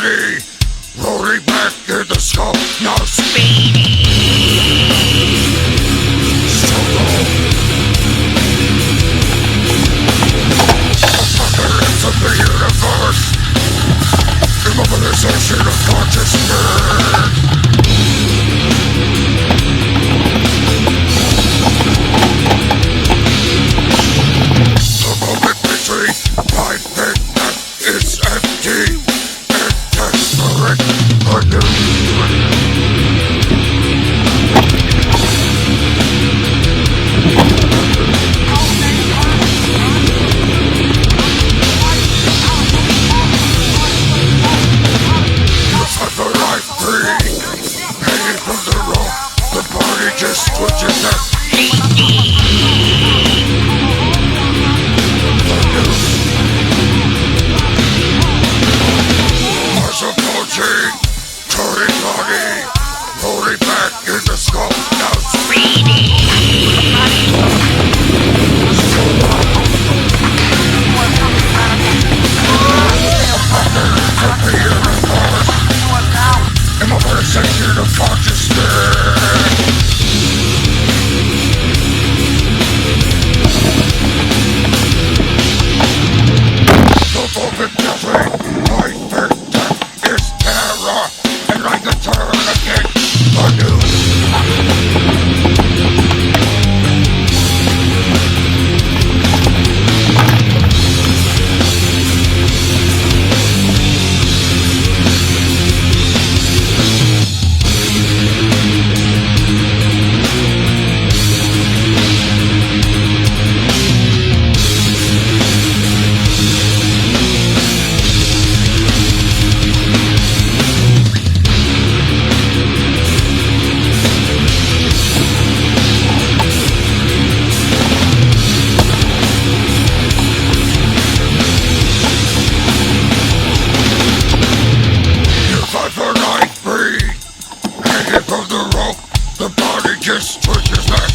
body, rolling back in the skull, now speedy. Struggle. Apocalypse of the universe, immobilization of consciousness. The moment between my faith that is empty and desperate anew. Just twitches that As a poaching, turning body, rolling back in the skull, now speedy. Immobilization of consciousness. From the rope, the body just twitches that.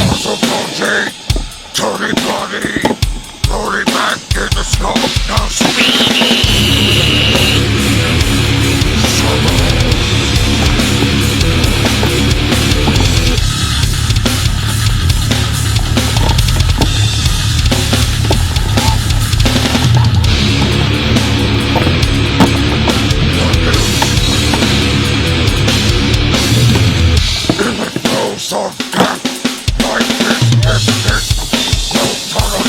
Also poaching, turning body, rolling back in the skull, now speedy. Of death, like this, no tunnel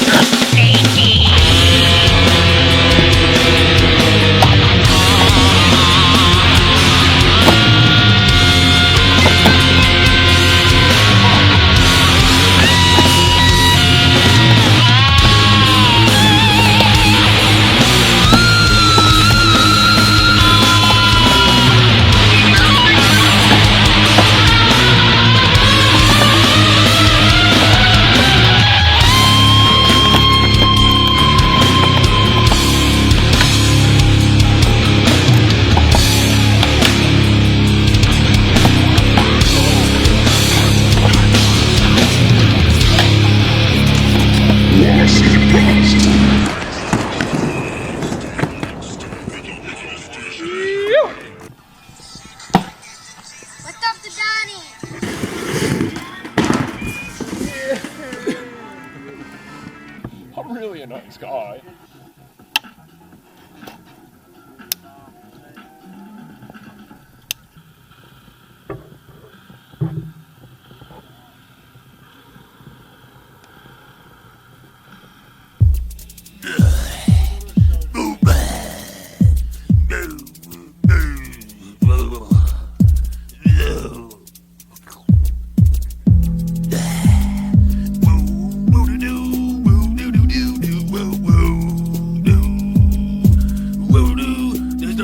What's up to Donnie? I'm really a nice guy.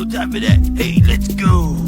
Time for that. Hey, let's go.